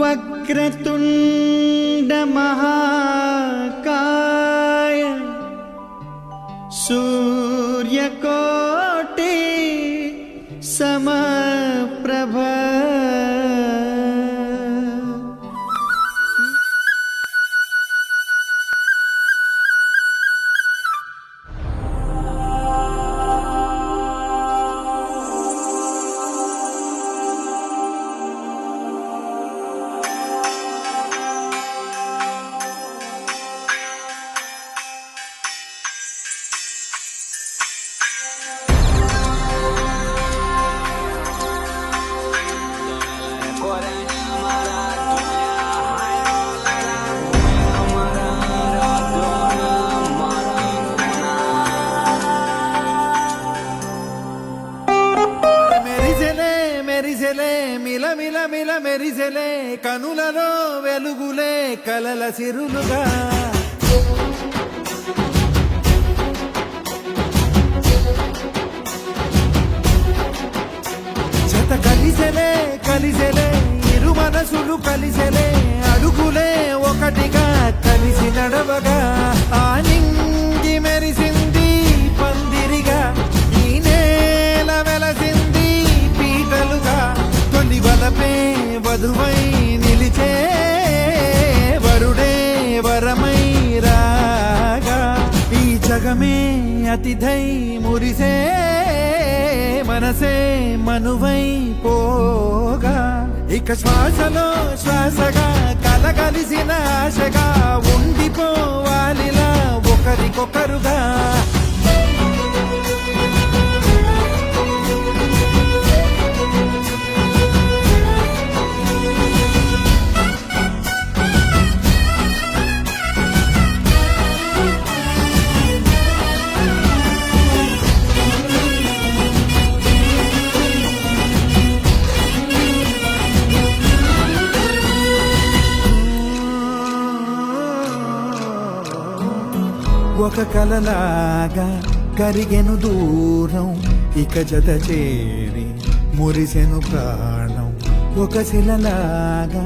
వక్రతుండ మహాకాయ సూర్యకోటి సమప్రభ మిల మిల మిల మెరిసెలే కనులలో వెలుగులే కలల సిరులుగా జత కలిసెలే కలిసెలే ఇరు మనసులు కలిసెలే అడుగులే ఒకటిగా కలిసి నడవగా ఆ నింగి మెరిసింది పందిరిగా ఈ నేల వెలసింది పీటలుగా తొలి వలపే వధువై నిలిచే వరుడే వరమై రాగా ఈ జగమే అతిథై మురిసే మనసే మనువై పోగా ఇక శ్వాసలో శ్వాసగా కలగలిసిన ఆశగా ఉండిపోవాలిలా ఒకరికొకరుగా ఒక కలలాగా కరిగెను దూరం ఇక జత చేరి మురిసెను ప్రాణం ఒక శిలలాగా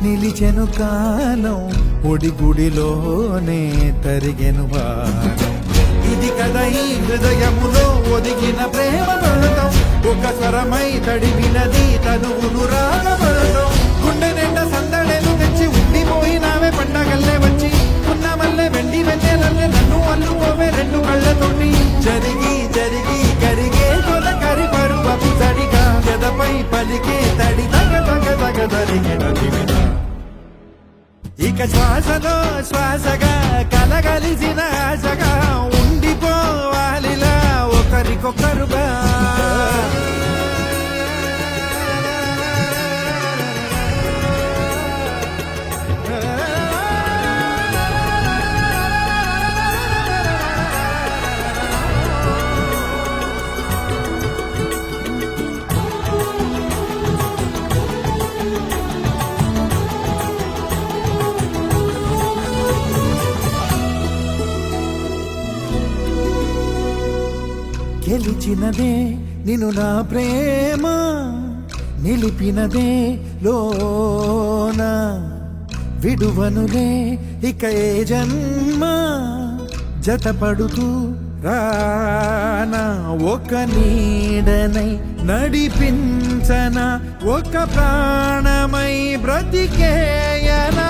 నిలిచెను కాలం ఒడి గుడిలోనే తరిగెను వారం ఇది కదా ఈ హృదయములో ఒదిగిన ప్రేమ పడతాం ఒక స్వరమై తడివినది తనువును రాగపడతాం గుండె నిండా సందడెలు తెచ్చి ఉండిపోయినావే పండగల్లే వచ్చి ఉన్న మల్లె వెండి వెన్నెలల్లే నన్ను అల్లుకోవే రెండు కళ్ళతోటి జరిగి జరిగి కరిగే తొల కరి పరువపు తడిగా గదపై పలికే తడి తగ తగ తగ తరిగిన ఇక శ్వాసలో శ్వాసగా కలగలిసిన ఆశగా ఉండిపోవాలిలా ఒకరికొకరుగా గెలిచినదే నిన్ను నా ప్రేమ నిలిపినదే లోన విడువనులే ఇక ఏ జన్మ జతపడుతూ రానా ఒక నీడనై నడిపించన ఒక ప్రాణమై బ్రతికేయనా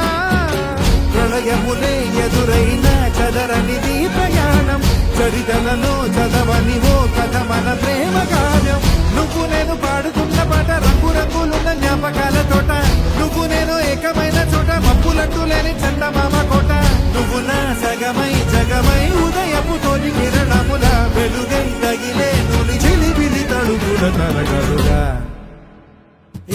ప్రళయములే ఎదురైన చదరనిది ప్రయాణం చరితలలో చదవని ఓ కథ మన ప్రేమ కావ్యం నువ్వు నేను పాడుతున్న పాట రంగు రంగులున్న జ్ఞాపకాల తోట నువ్వు నేను ఏకమైన చోట మబ్బులంటూ లేని చందమామ కోట నువ్వు నా సగమై జగమై ఉదయపు తోలి కిరణముల వెలుగై తగిలే నులి చిలిబిలి తడుగుల తరగలుగా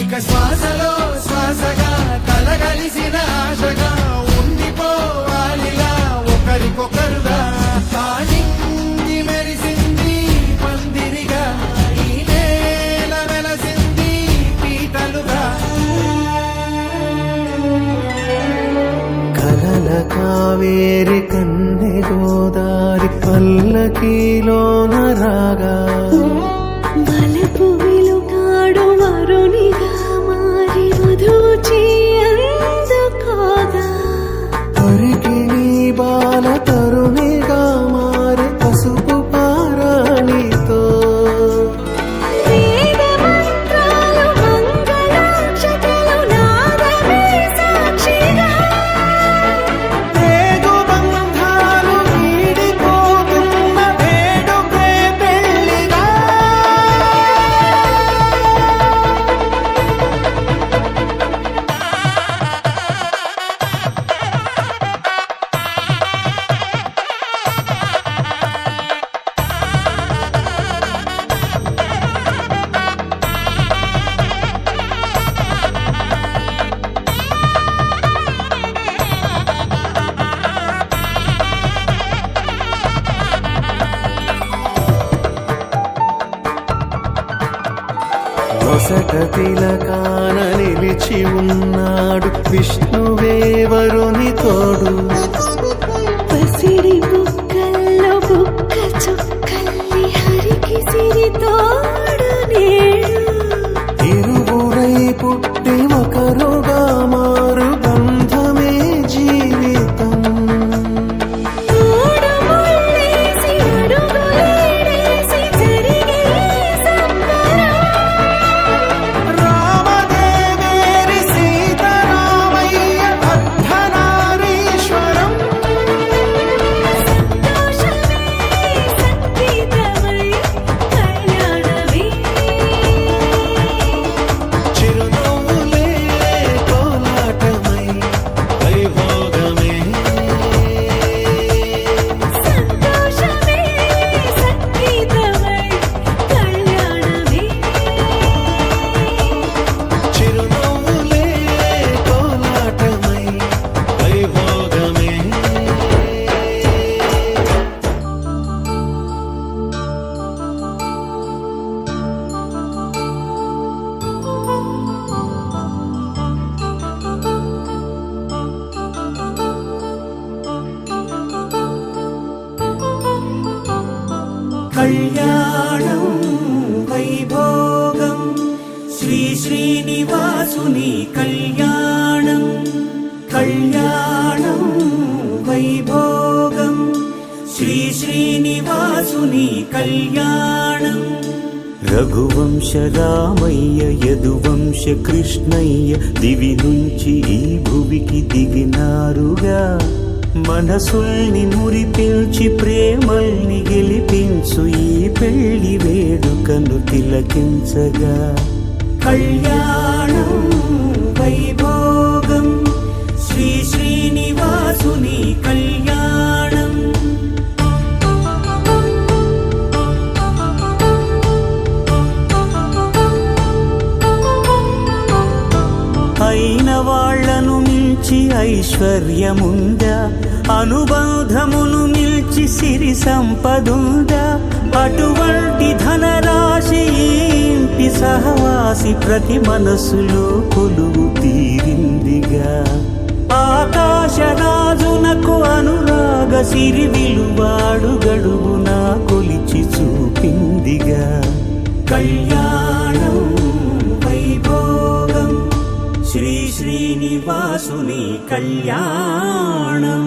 ఇక శ్వాసలో శ్వాసగా కలగలిసిన ఆశగా ఉండిపోవాలిలా ఒకరికొకరుగా నింగి మెరిసింది పందిరిగా ఈ నేల వెలసింది పీటలుగా కలల కావేరి కన్నె గోదారి పల్లకీలోన రాగా బలపు విలుకాడు వరునిగా మారి వధూచి అలసట తిలకాన నిలిచి ఉన్నాడు విష్ణువే వరుని తోడు. పసిడి బుక్కల్లో బుక్క చుక్కల్లి హరికి సిరి తోడు నేడు. ఇరువురై పుట్టి ఒకరుగా మారు బంధమే జీవితం. మూడు ముళ్ళేసి అడుగులేసి జరిగే సంబరం. రామదేవేరి సీతారామయ్య అర్ధనారీశ్వరం. సంతోషమే సంగీతమై కళ్యాణమే. చిరునవ్వులే కోలాటమై వైభోగమే. సంతోషమే సంగీతమై కళ్యాణమే. చిరునవ్వులే కోలాటమై వైభోగమే. కళ్యాణం వైభోగం శ్రీ శ్రీనివాసుని కళ్యాణం. కళ్యాణం వైభోగం శ్రీ శ్రీనివాసుని కళ్యాణం. రఘువంశ రామయ్య యదువంశ కృష్ణయ్య దివి నుంచి ఈ భువికి దిగినారుగా. మనసుల్ని మురిపించి ప్రేమల్ని గెలిపించు ఈ పెళ్లి వేడుకను తిలకించగా. కళ్యాణం వైభోగం శ్రీ శ్రీనివాసుని కళ్యాణం. అయిన వాళ్లను మించి ఐశ్వర్యముందా, అనుబంధమును మిల్చి సిరి సంపదుందా. అటువంటి ధనరాశి ఈ ఇంటి సహవాసి ప్రతి మనసులో కొలువు తీరిందిగా. ఆకాశరాజునకు అనురాగ సిరి విలువాడు గడుగునా కొలిచి చూపిందిగా. కళ్యాణం వైభోగం శ్రీ శ్రీనివాసుని కళ్యాణం.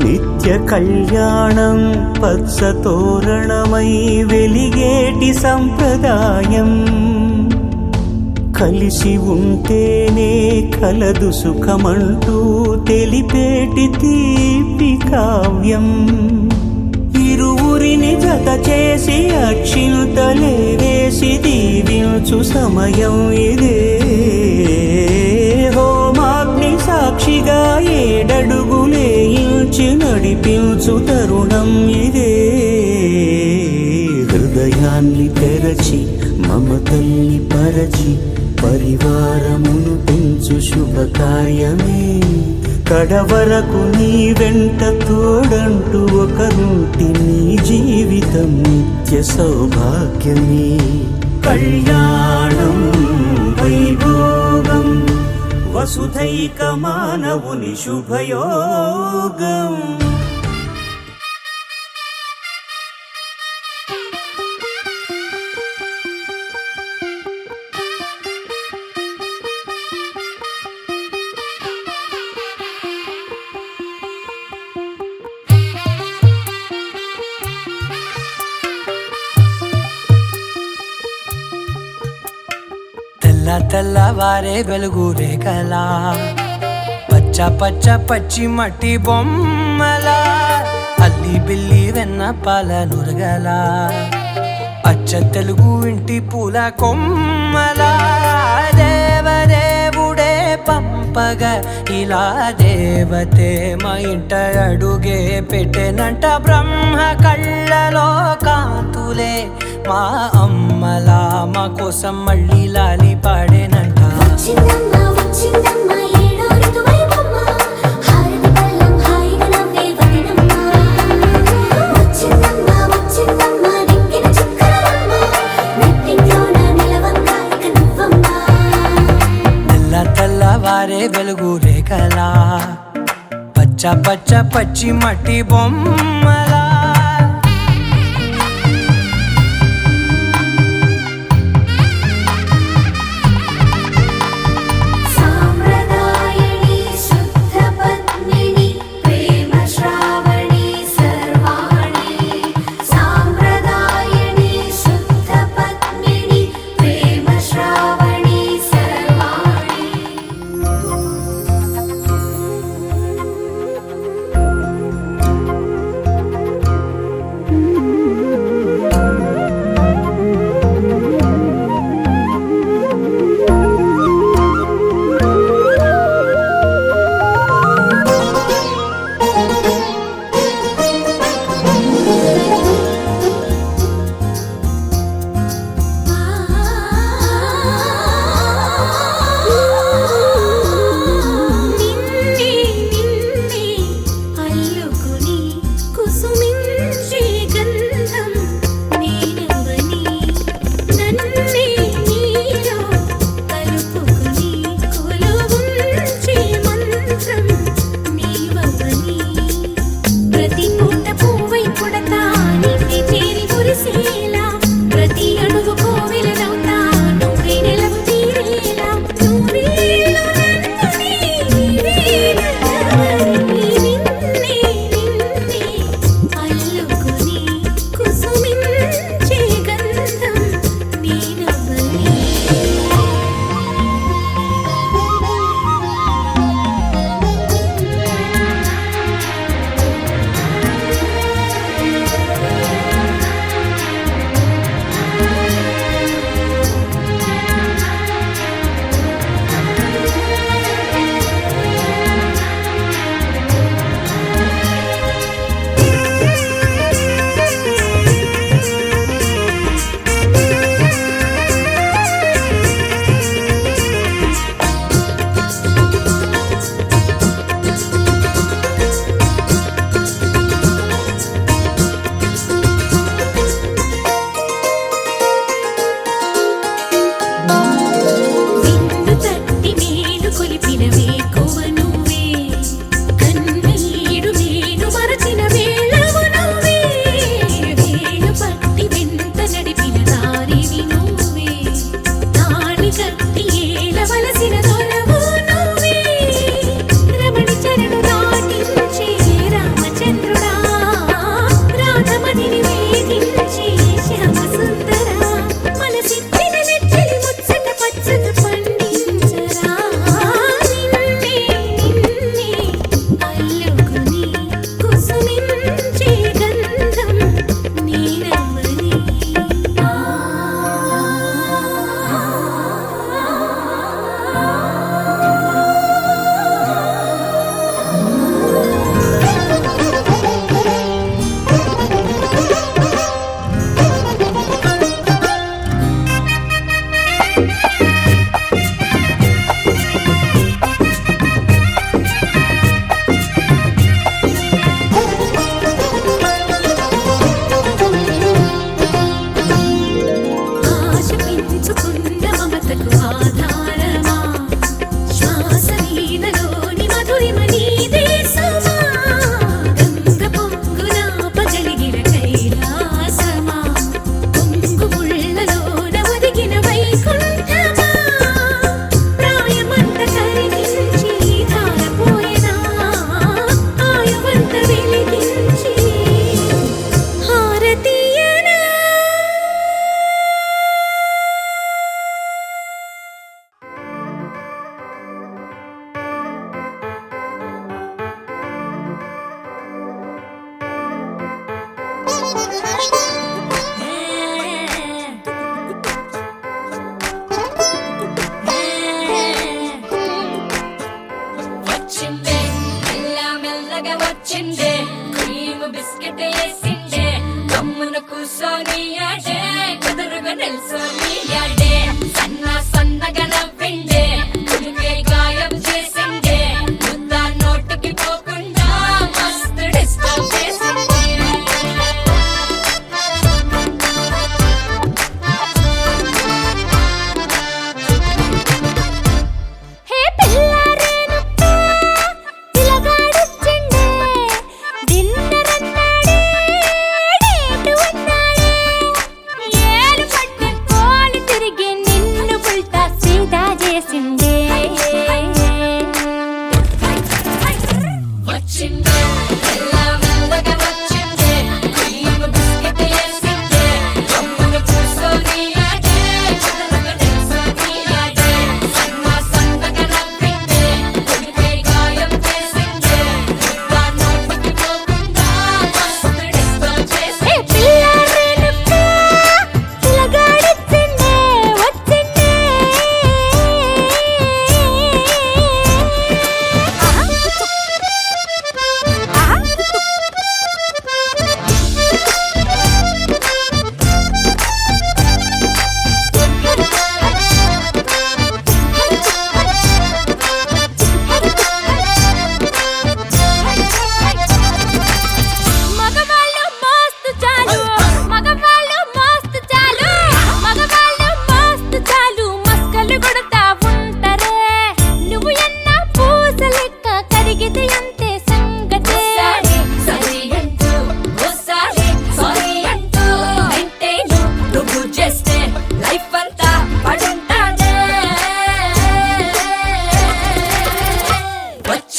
నిత్య కళ్యాణం పచ్చ తోరణమై వెలిగేటి సంప్రదాయం. కలిసి ఉంటేనే కలదు సుఖమంటూ తెలిపేటి తీపి కావ్యం. ఇరువురిని జత చేసి అక్షింతలే వేసి దీవించు సమయం ఇదే. హోమాగ్ని సాక్షిగా ఏడడుగులే ఇంచి నడిపించు తరుణం ఇదే. హృదయాన్ని తెరచి మమతల్ని పరచి పరివారమును పెంచు శుభకార్యమే. కడవరకు నీ వెంట తోడంటూ ఒకరుంటి నీ జీవితం నిత్య సౌభాగ్యమే. కళ్యాణం వైభోగం వసుధైక మానవుని శుభయోగం. తెల్లవారే వెలుగు రేఖలా పచ్చ పచ్చ పచ్చి మట్టి బొమ్మలా అల్లి బిల్లి వెన్న పాల నురగలా అచ్చ తెలుగు ఇంటి పూల కొమ్మలా దేవదేవుడే పంప పంపగా ఇలా దేవతే మా ఇంట అడుగే పెట్టెనంట బ్రహ్మ కళ్ళలో కాంతులే మా అమ్మలా మా కోసం మళ్ళీ లాలి పాడేనంట వచ్చిందమ్మ వచ్చిందమ్మ ఏడో ఋతువైవమ్మ హారతి పళ్ళం హాయిగా నవ్వే వదినమ్మ వచ్చిందమ్మ వచ్చిందమ్మ దిక్కిన చుక్కలమ్మ నెట్టింట్లోన నిలవంగా ఇక నువ్వమ్మ తెల్ల తెల్లవారే వెలుగు రేఖలా పచ్చ పచ్చ పచ్చి మట్టి బొమ్మలా సాంప్రదాయని శుద్ధ పద్మిని ప్రేమ శ్రావణి సర్వాణి సాంప్రదాయని శుద్ధ పద్మిని ప్రేమ శ్రావణి సర్వాణి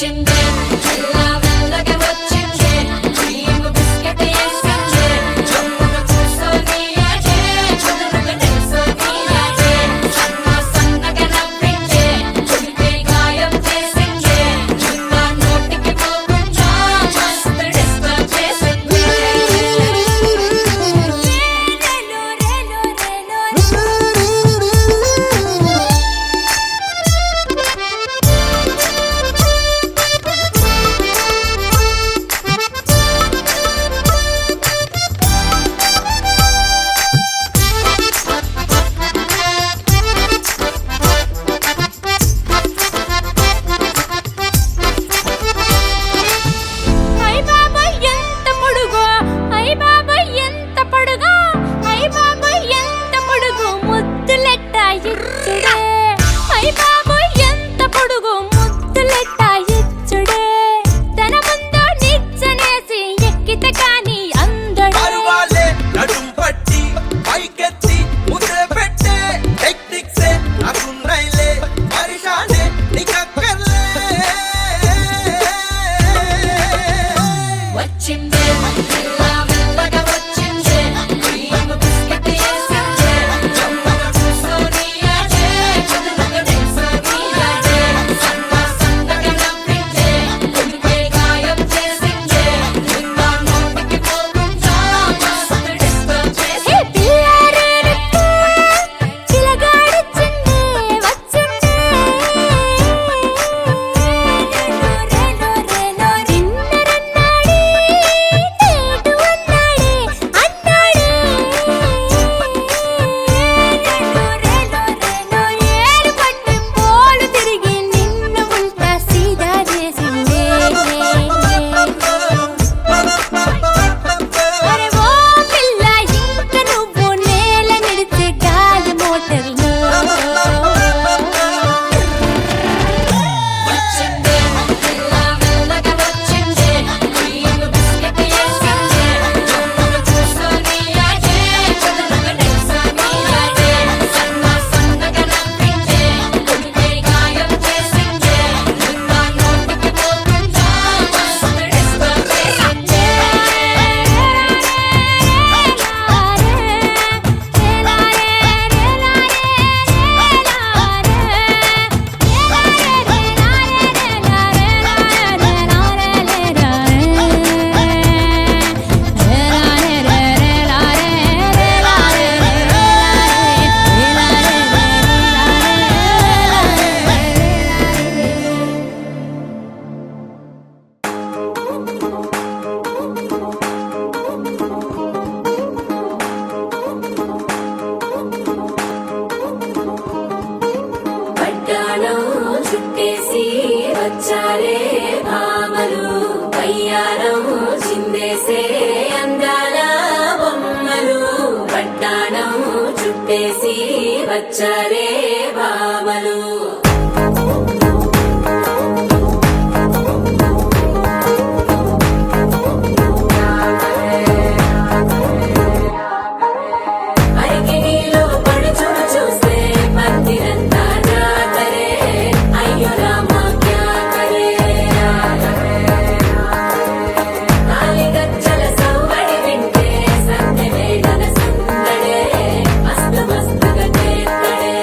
వచ్చిందే జిల్లా మెల్లగా వచ్చిందే క్రీమ్ బిస్కెట్ వేసిందే జమ్మున కూర్చొని ఆడే చదువుగా తెలుసొని ఆడే సన్నగా నవ్విందే చుడిపే గాయం చేసిందే జిల్లా నోటికి పోకుండా మస్తు డిస్టర్బ్ చేసిందే ఐ బాబాయ్ ఎంత పొడుగో ఐ బాబాయ్ ఎంత పొడుగో ఐ బాబాయ్ ఎంత పొడుగు ముద్దులెట్ట ఇచ్చుడే ఐ బాబాయ్ ఎంత పొడుగు ముద్దులెట్ట ఇచ్చుడే తన ముందు నిచ్చనేసి ఎక్కితే కాని అందడు పరువాలే నడుం పట్టి పైకెత్తి ముద్ర పెట్టే టెక్నిక్సే నాకున్నైలే పరిశానే నీకక్కర్లే వచ్చిందే జిల్లా మెల్లగా వచ్చిందే క్రీమ్ బిస్కెట్ వేసిందే జమ్మున కూర్చొని ఆడే చదువుగా తెలుసొని ఆడే సన్నగా నవ్విందే చుడిపే గాయం చేసిందే జిల్లా నోటికి పోకుండా మస్తు డిస్టర్బ్ హే చేసిందే పిల్లారేనట్టే పిలగాడొచ్చిందే వచ్చిందే చిన్నరన్నాడే నేటు అన్నాడే ఏరు పట్టి పోలు తిరిగి నిన్ను ఉల్టా సీదా చేసిందే అరే ఓ పిల్ల ఇంక నువ్వు నేల నిడిచే గాలి మోటర్లు వచ్చిందే జిల్లా మెల్లగా వచ్చిందే క్రీమ్ బిస్కెట్ వేసిందే జమ్మున కూర్చొని ఆడే చదువుగా తెలుసొని ఆడే సన్నగా నవ్విందే చుడిపే గాయం చేసిందే జిల్లా నోటికి పోకుండా మస్తు డిస్టర్బ్ చేసిందే పడ్డాణం చుట్టేసి వచ్చారే భామలు పయ్యారం చిందేసే అందాల బొమ్మలు పడ్డాణం చుట్టేసి వచ్చారే భామలు అరికిలో పడుచును చూస్తే మందిరంతా జాతరే అయ్యో రామా క్యా కరే కాలి గజ్జల సవ్వడి వింటే సంధ్య వేళల సందడే మస్తు మస్తుగా చేస్తడే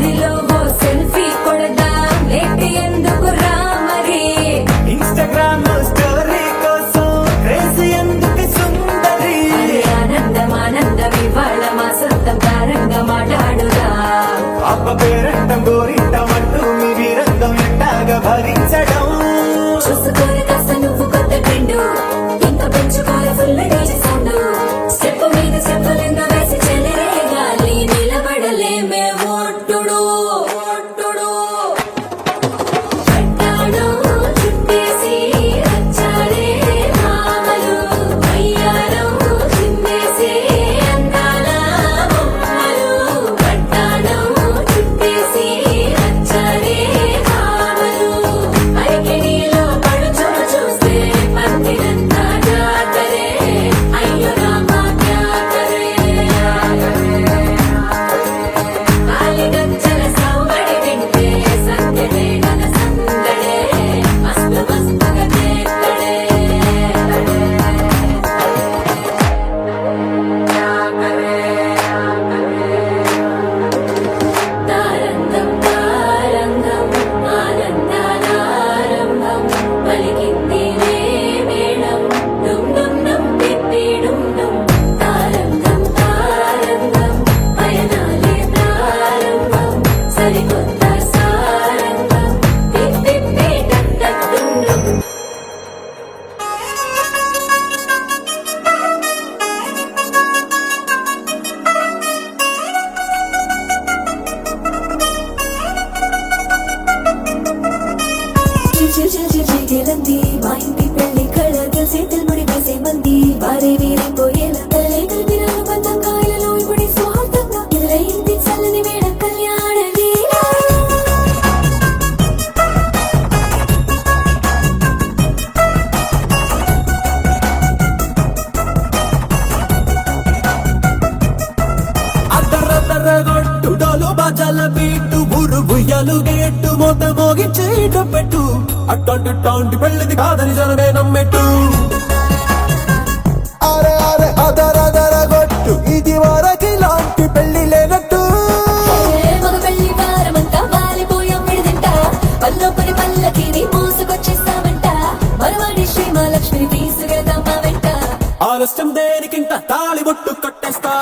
దారిలో ఓ సెల్ఫీ కొడదాం లేట్ ఎందుకు రా మరి ఇన్స్టాగ్రామ్ స్టోరీ కోసం క్రేజీ ఎందుకు సుందరి అరే ఆనందం ఆనందం ఇవాళ మా సొంతం తారంగా మాట్లాడుదా అప్ప పేరంటం గోరింటం అంటూ మీ వీరంగం ఎట్టాగా భరించడం చూసుకోరు కాస్త నువ్వు కొత్త ట్రెండ్ ఇంకా పెంచుకోరు ఫుల్ డీజే సౌండ్ స్టెప్ మీద స్టెప్పులెన్నో వేసి చెలరే గాలి నిలబడలేమే ఒట్టుడు ఒట్టుడు పట్టాడు చుట్టేసి వచ్చారే మామలు అయ్యారం చిందేసి అందాల బొమ్మలు పట్టాడు చుట్టేసి వచ్చారే మామలు అరికెడిలో పడుచును చూస్తే పందిరంతా జాతరే అయ్యో రామా క్యా కరే కాలిగజ్జల సవ్వడి వింటే సందడే మన సందడే మస్తు మస్తుగా చేత్తడే తారంగం తారంగం ఆనందానారంభం పలికింది రే మేళం డుమ్ డుమ్ డుమ్ తిప్పి డుమ్ డుమ్ తారంగం తారంగం పయనాలే ప్రారంభం సరికొత్త సారంగం తిప్పి టక్ టక్ డుమ్ డుమ్ చిల్చిల్చిల్చిల్చిల్లంది మా ఇంటి పెళ్లి కళ చేతులు ముడి వేసే మంది వారే వీరిపోయేలా తలే కలిపిన అనుబంధం కాయలలో ఇప్పుడు స్వార్థంగా ఎదురైంది చల్లని వేడ కళ్యాణ లీల అద్దరద్దరగొట్టు డోలు బాజాల బీటు ఊరు బుయ్యలు గేట్టు మొత్తం మోగించేట పెట్టు అట్టంటి పెళ్ళిది కాదని జనమే నమ్మెట్టు అరే అరే అదరదరగొట్టు ఇది వరకి లాంటి పెళ్లి లేనట్టు మగ పెళ్లి వారమంతా వాలిపోయాం విడిదింట పల్లోపని పల్లకిని మోసుకొచ్చేస్తామంట మరవాడి శ్రీ మహాలక్ష్మిని తీసుకెళ్తాం మా వెంట ఆలస్యం దేనికింత తాళిబొట్టు కట్టేస్తా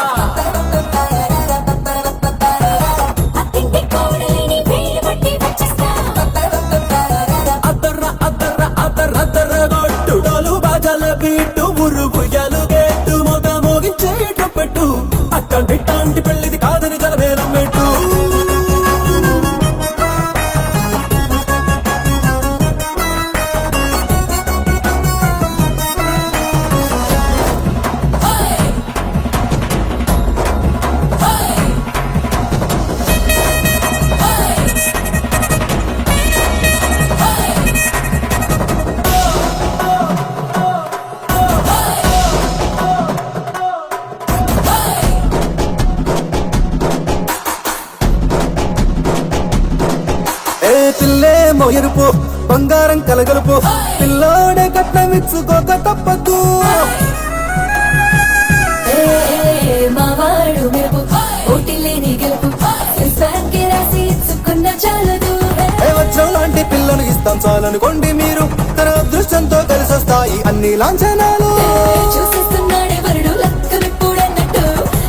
అత్తింటి కోడలిని పేరు పట్టి వచ్చేస్తా అద్దరగొట్టు డోలు బాజాల బీటు ఊరు బుయ్యలు గేట్టు మొత్తం మోగించేట పెట్టు అట్టంటి పెళ్ళిది కాదని జనమే నమ్మెట్టు ఏ పిల్లేమో ఎరుపు బంగారం కలగలుపు పిల్లోడే కట్నమిచ్చుకోక తప్పదు మా వాడు మెరుపు పోటీ లేని గెలుపు ఫ్యాన్కి రాసి ఇచ్చుకున్న చాలదు ఏ వజ్రం లాంటి పిల్లను ఇస్తాం చాలనుకోండి మీరు తన అదృష్టంతో కలిసొస్తాయి అన్ని లాంఛనాలు చూసేస్తున్నాడే వరుడు లక్కమిప్పుడన్నట్టు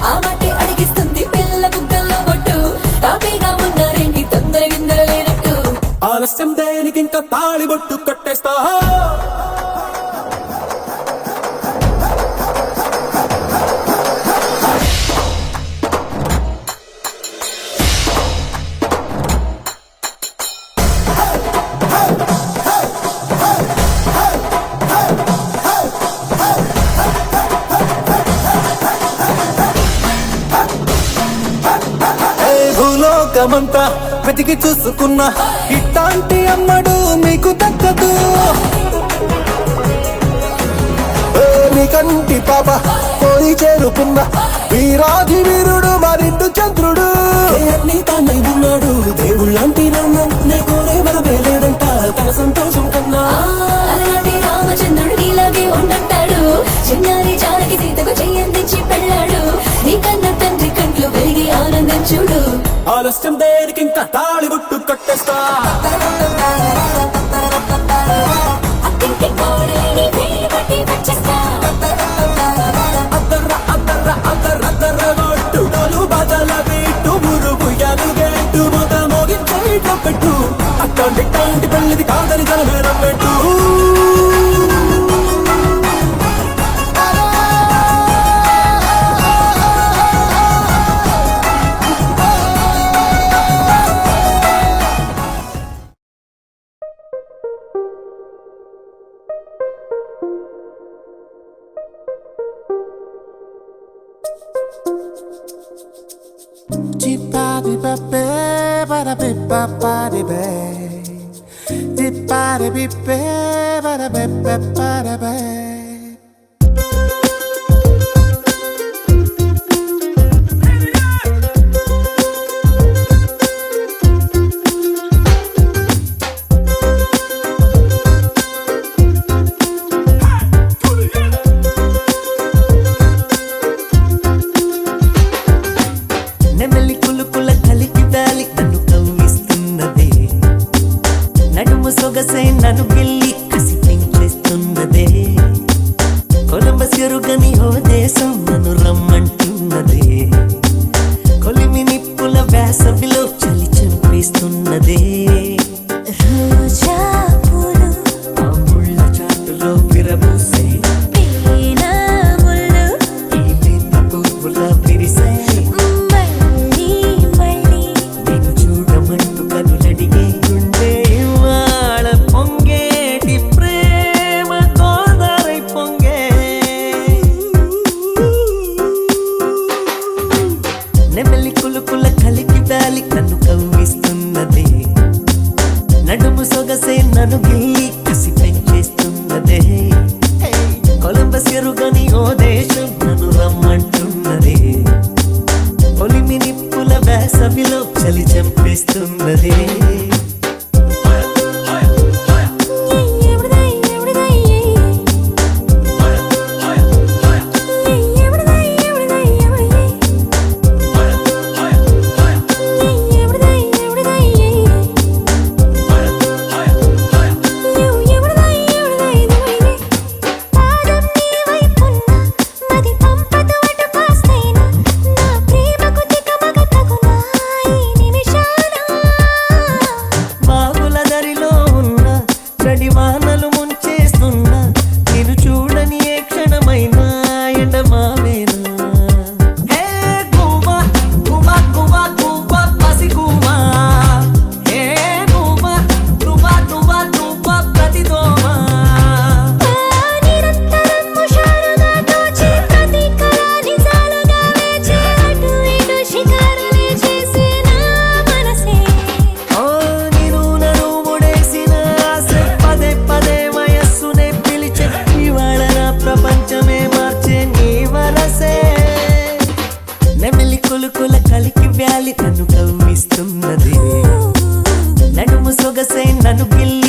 ఆ మాటే అడిగిస్తుంది పిల్ల బుగ్గల్లో బొట్టు తాపీగా ఉన్నారేంటి తొందర గిందర లేనట్టు ఆలస్యం దేనికింక తాళిబొట్టు కట్టేస్తా భూలోకమంతా వెతికి చూసుకున్నా ఇట్లాంటి అమ్మడు మీకు దక్కదు మీ కంటి పాప కోరి చేరుకున్న వీరాధి వీరుడు మరిండు చంద్రుడు అన్ని తానై ఉన్నాడు దేవుళ్ళంటి నన్ను నే కోరే వరమే లేదంట తన సంతోషం కన్నా అలాంటి రామచంద్రుడు నీలాగే ఉండంటాడు చిన్నారి జానకి సీతకు చెయ్యందించి పెళ్ళాడు నీ కన్న తండ్రి కంట్లో వెలిగి ఆనందం చూడు ఆలస్యం దేనికి ఇంకా తాళి గుట్టు కట్టేస్తా అత్తింటి కోడలిని వేలు పట్టి వచ్చేస్తా అద్దర్ర అద్దర్ర అద్దర్ర అద్దర్ర గొట్టు డోలు బజల బీటు మురుగు గేటు మొద మోగించేట పెట్టు అట్లాంటి టాంటి పెళ్ళిది కాదని జనమేరం పెట్టు నెమలి కులుకుల కలికి వ్యాలి నన్ను కవ్విస్తున్నదే నడుము సొగసై నన్ను గిల్లి కసి పెంచేస్తున్నదే కొలంబస్ ఎరుగని ఓ దేశం నన్ను రమ్మంటున్నదే కొలిమి నిప్పుల వేసవిలో చలి చంపేస్తున్నదే రోజా పూలు ఆ ముళ్ళ చాటులో విరబూసే తేనె ముళ్ళు ఈ లేత పువ్వుల విరిసే మళ్ళీ మళ్ళీ నేను చూడమంటూ కనులడిగే గుండె ఇవాళ పొంగేటి ప్రేమ గోదావరి పొంగే నెమలి కులుకుల కలికి వ్యాలి నన్ను కవ్విస్తున్నదే నడుము సొగసే నన్ను గిల్లి కసి పెంచేస్తున్నదే కొలంబస్ ఎరుగని ఓ దేశం నన్ను రమ్మంటున్నదే ఒలిమి నిప్పుల వేసవిలో చలి చంపేస్తున్నదే బావుల దరిలో ఉన్న చడి వానలు ముంచేస్తున్నా నేను చూడని ఏ క్షణమైనా ఎండమావేనా హే గువ్వా గువ్వా గువ్వా గువ్వా పసి గువ్వా హే గువ్వా నువ్వా నువ్వా నువ్వా ప్రతిదోమా నిరంతరం ముషారుగా దోచి ప్రతి కళ నిజాలుగా వేచి అటు ఇటు షికారులే చేసే నా మనసే ఓ నీరు నన్ను ముడేసిన ఆశ పదే పదే వయస్సునే పిలిచే ఇవాళ నా ప్రపంచమే మార్చే నీ వలసే నెమలి కొలుకుల కలికి వ్యాలి నన్ను కవ్విస్తున్నది నడుము సొగసై నన్ను గిల్లి